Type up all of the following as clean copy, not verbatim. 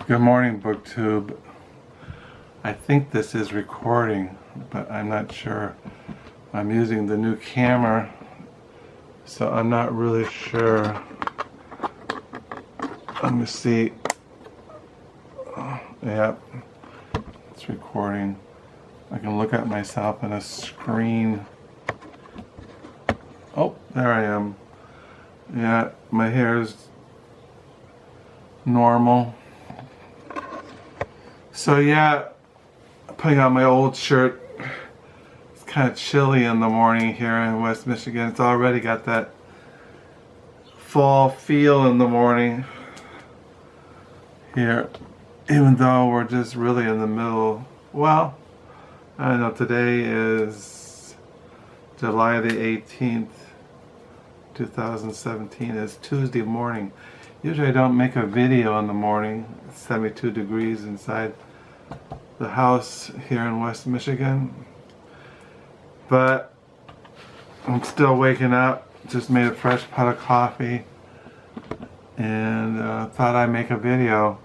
Good morning, BookTube. I think this is recording, but I'm not sure. I'm using the new camera, so I'm not really sure. Let me see. Yep, it's recording. I can look at myself on a screen. Oh, there I am. Yeah, my hair is normal. So yeah, putting on my old shirt. It's kind of chilly in the morning here in West Michigan. It's already got that fall feel in the morning here, even though we're just really in the middle. Well, I don't know, today is July the 18th, 2017. It's Tuesday morning. Usually I don't make a video in the morning. It's 72 degrees inside the house here in West Michigan. But I'm still waking up. Just made a fresh pot of coffee and thought I'd make a video.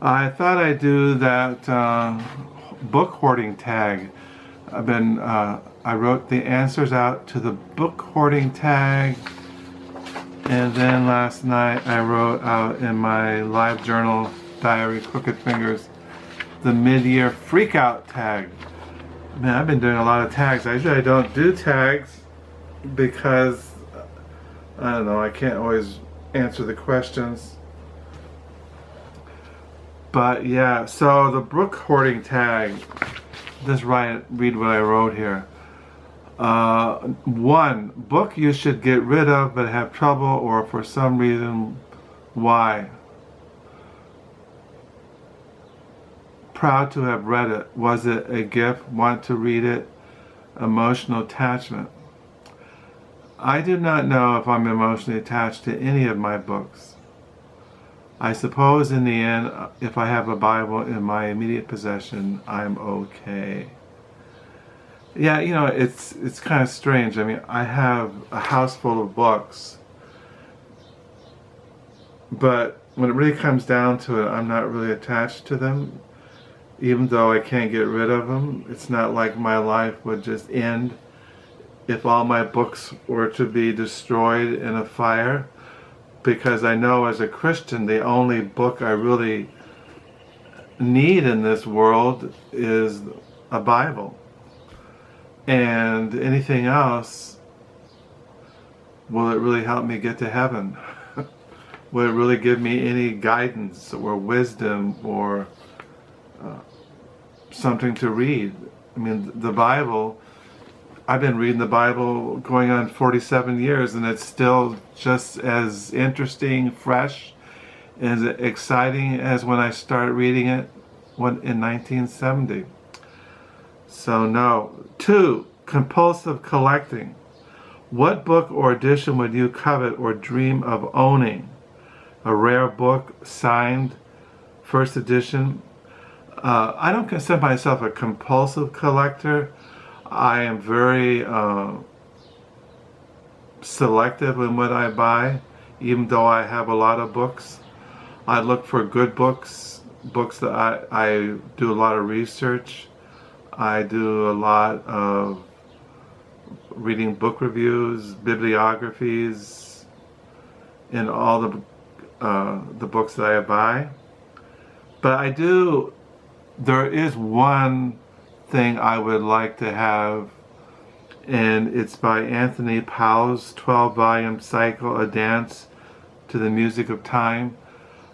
I thought I'd do that book hoarding tag. I wrote the answers out to the book hoarding tag, and then last night I wrote out in my live journal diary, Crooked Fingers, the mid-year freakout tag. Man, I've been doing a lot of tags. Usually I don't do tags because, I don't know, I can't always answer the questions. But yeah, so the book hoarding tag, just read what I wrote here. 1, book you should get rid of but have trouble or for some reason why. Proud to have read it. Was it a gift? Want to read it? Emotional attachment. I do not know if I'm emotionally attached to any of my books. I suppose in the end, if I have a Bible in my immediate possession, I'm okay. Yeah, you know, it's kind of strange. I mean, I have a house full of books, but when it really comes down to it, I'm not really attached to them. Even though I can't get rid of them, it's not like my life would just end if all my books were to be destroyed in a fire. Because I know as a Christian, the only book I really need in this world is a Bible. And anything else, will it really help me get to heaven? Will it really give me any guidance or wisdom or something to read? I mean, the Bible, I've been reading the Bible going on 47 years, and it's still just as interesting, fresh, as exciting as when I started reading it in 1970. So no. 2, compulsive collecting. What book or edition would you covet or dream of owning? A rare book, signed, first edition. I don't consider myself a compulsive collector. I am very selective in what I buy, even though I have a lot of books. I look for good books, books that I do a lot of research. I do a lot of reading book reviews, bibliographies, in all the books that I buy. But there is one thing I would like to have, and it's by Anthony Powell's 12-volume cycle, A Dance to the Music of Time.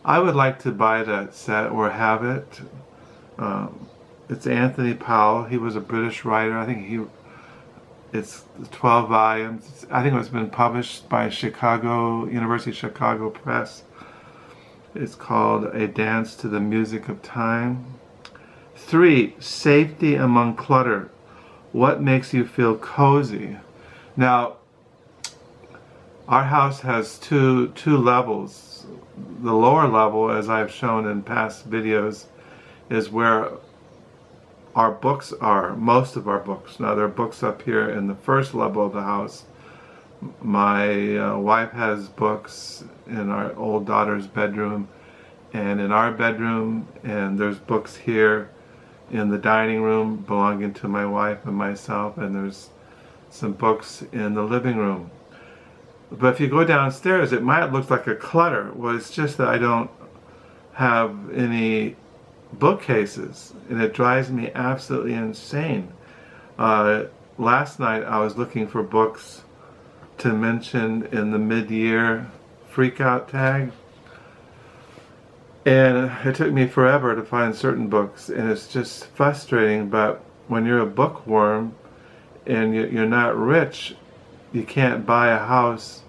I would like to buy that set or have it. It's Anthony Powell. He was a British writer. I think it's 12 volumes. I think it's been published by University of Chicago Press. It's called A Dance to the Music of Time. 3, safety among clutter. What makes you feel cozy? Now, our house has two levels. The lower level, as I've shown in past videos, is where our books are, most of our books. Now, there are books up here in the first level of the house. My wife has books in our old daughter's bedroom, and in our bedroom, and there's books here in the dining room belonging to my wife and myself, and there's some books in the living room. But if you go downstairs, it might look like a clutter. Well, it's just that I don't have any bookcases, and it drives me absolutely insane. Last night I was looking for books to mention in the mid-year freakout tag, and it took me forever to find certain books, and it's just frustrating. But when you're a bookworm and you're not rich, you can't buy a house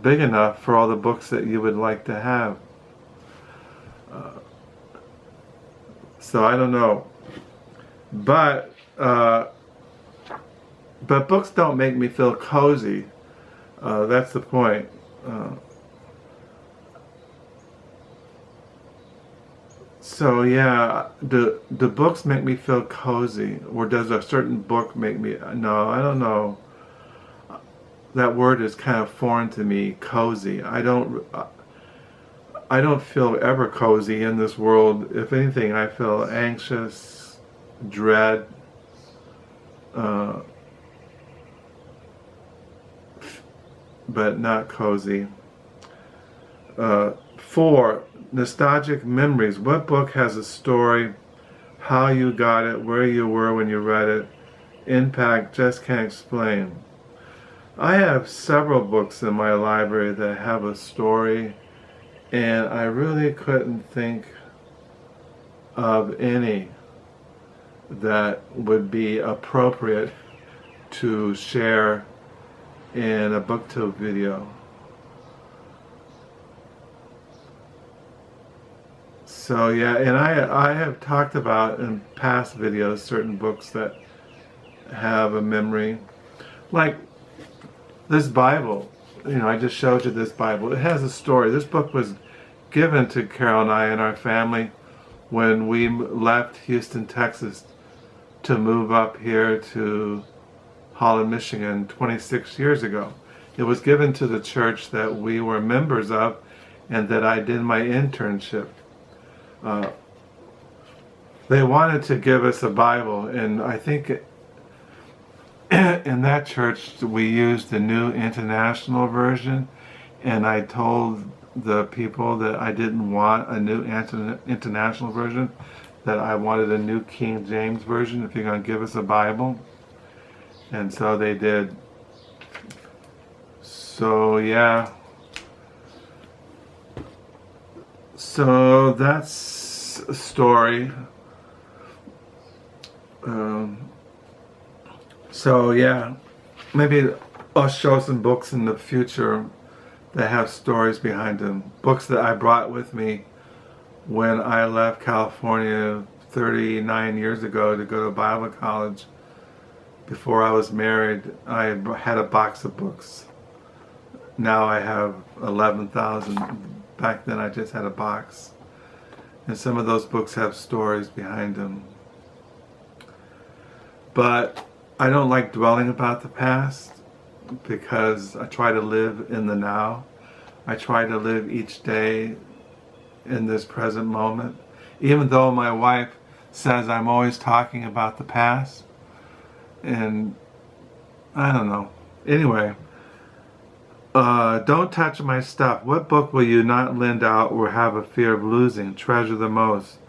big enough for all the books that you would like to have. So I don't know, but books don't make me feel cozy. That's the point. So yeah, do books make me feel cozy, or does a certain book make me? No, I don't know. That word is kind of foreign to me. Cozy. I don't feel ever cozy in this world. If anything, I feel anxious, dread, but not cozy. 4. Nostalgic memories. What book has a story, how you got it, where you were when you read it, impact, just can't explain. I have several books in my library that have a story, and I really couldn't think of any that would be appropriate to share in a booktube video. So yeah, and I have talked about in past videos certain books that have a memory. Like this Bible, I just showed you this Bible. It has a story. This book was given to Carol and I and our family when we left Houston, Texas to move up here to Holland, Michigan 26 years ago. It was given to the church that we were members of and that I did my internship. They wanted to give us a Bible, and I think in that church we used the New International Version, and I told the people that I didn't want a New International Version, that I wanted a New King James Version if you're going to give us a Bible. And so they did. So yeah. So that's a story. So yeah, maybe I'll show some books in the future that have stories behind them. Books that I brought with me when I left California 39 years ago to go to Bible college. Before I was married, I had a box of books. Now I have 11,000. Back then I just had a box. And some of those books have stories behind them. But I don't like dwelling about the past because I try to live in the now. I try to live each day in this present moment. Even though my wife says I'm always talking about the past. And I don't know. Anyway, don't touch my stuff. What book will you not lend out or have a fear of losing? Treasure the most.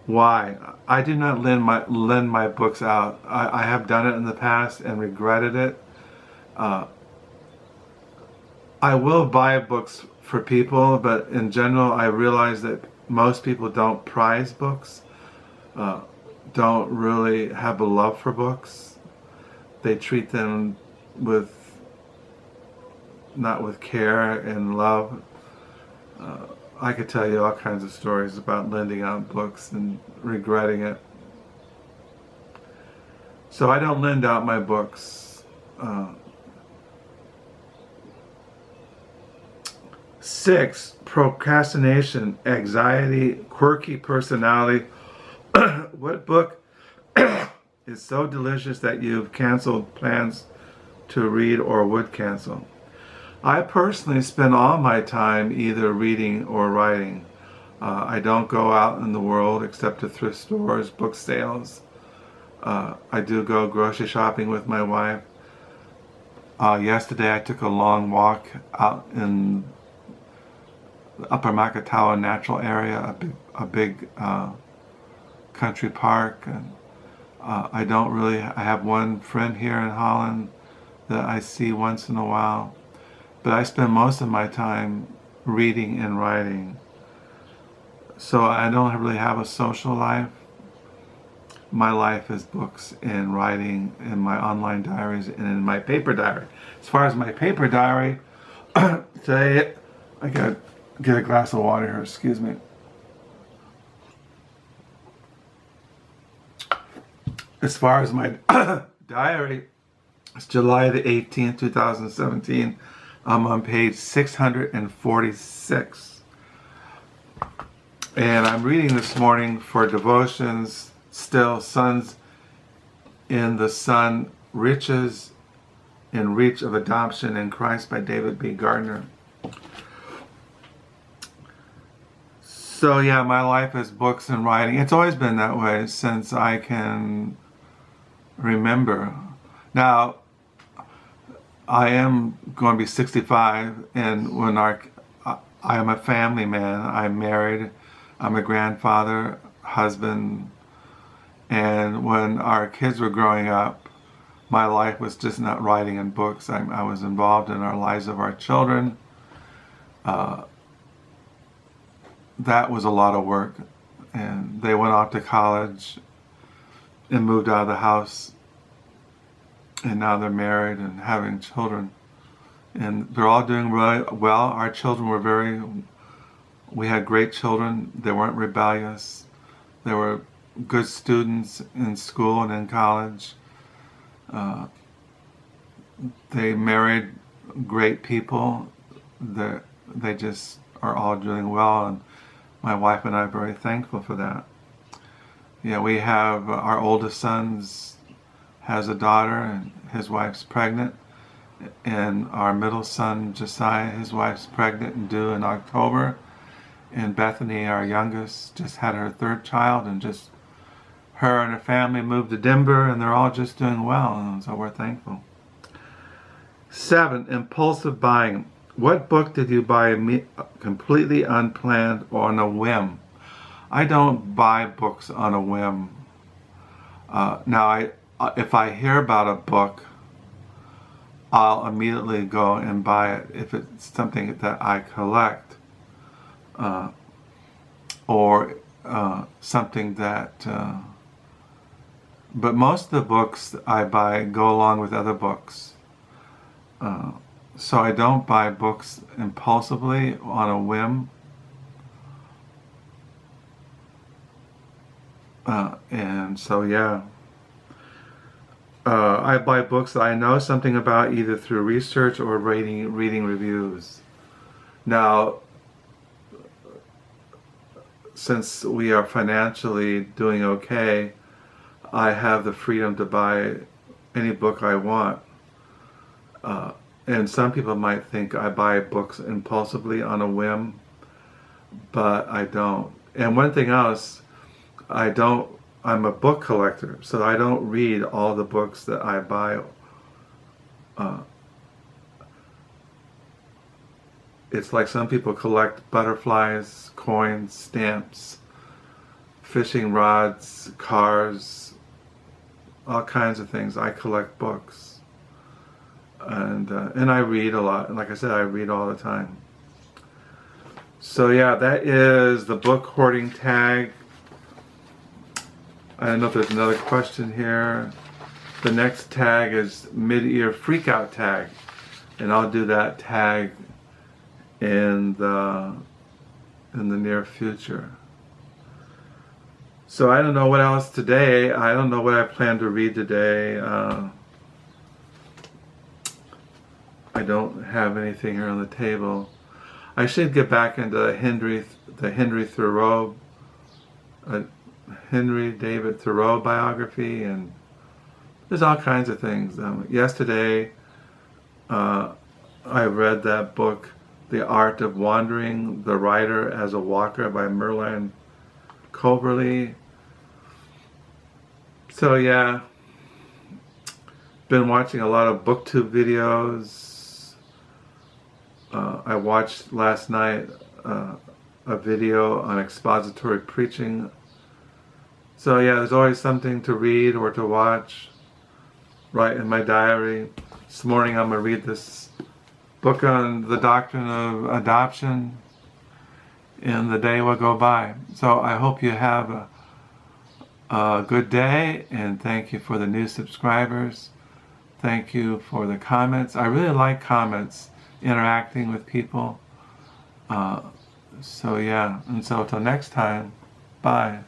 Why? I do not lend my books out. I have done it in the past and regretted it. I will buy books for people, but in general I realize that most people don't prize books, don't really have a love for books. They treat them not with care and love. I could tell you all kinds of stories about lending out books and regretting it. So I don't lend out my books. 6, procrastination, anxiety, quirky personality. What book is so delicious that you've canceled plans to read or would cancel? I personally spend all my time either reading or writing. I don't go out in the world except to thrift stores, book sales. I do go grocery shopping with my wife. Yesterday I took a long walk out in the Upper Makatawa Natural Area, a big country park. And I have one friend here in Holland that I see once in a while, but I spend most of my time reading and writing. So I don't really have a social life. My life is books and writing and my online diaries and in my paper diary. As far as my paper diary, today I gotta get a glass of water here, excuse me. As far as my diary, it's July the 18th, 2017. I'm on page 646. And I'm reading this morning for devotions, still Sons in the Sun, Riches in Reach of Adoption in Christ by David B. Gardner. So yeah, my life is books and writing. It's always been that way since I can remember. Now, I am going to be 65, and I am a family man. I'm married. I'm a grandfather, husband, and when our kids were growing up, my life was just not writing in books. I was involved in our lives of our children. That was a lot of work, and they went off to college and moved out of the house, and now they're married and having children, and they're all doing really well. Our children we had great children. They weren't rebellious. They were good students in school and in college. They married great people. They just are all doing well, and my wife and I are very thankful for that. Yeah, we have our oldest son has a daughter, and his wife's pregnant. And our middle son, Josiah, his wife's pregnant and due in October. And Bethany, our youngest, just had her third child, and just her and her family moved to Denver, and they're all just doing well, and so we're thankful. 7, impulsive buying. What book did you buy completely unplanned or on a whim? I don't buy books on a whim. Now, if I hear about a book, I'll immediately go and buy it if it's something that I collect, or something that. But most of the books I buy go along with other books. So I don't buy books impulsively on a whim. And so yeah. I buy books that I know something about either through research or reading reviews. Now, since we are financially doing okay, I have the freedom to buy any book I want. And some people might think I buy books impulsively on a whim, but I don't. And one thing else, I'm a book collector, so I don't read all the books that I buy. It's like some people collect butterflies, coins, stamps, fishing rods, cars, all kinds of things. I collect books. And I read a lot. And like I said, I read all the time. So yeah, that is the book Hoarding Tag. I don't know if there's another question here. The next tag is Mid-Ear Freakout Tag. And I'll do that tag in the near future. So I don't know what else today. I don't know what I plan to read today. I don't have anything here on the table. I should get back into the Henry Thoreau, Henry David Thoreau biography, and there's all kinds of things. Yesterday, I read that book, The Art of Wandering, The Writer as a Walker by Merlin Coverley. So yeah, been watching a lot of booktube videos. I watched last night a video on expository preaching. So yeah, there's always something to read or to watch. Write in my diary. This morning I'm going to read this book on the doctrine of adoption, and the day will go by. So I hope you have a good day, and thank you for the new subscribers. Thank you for the comments. I really like comments, interacting with people. So yeah, and so till next time, bye.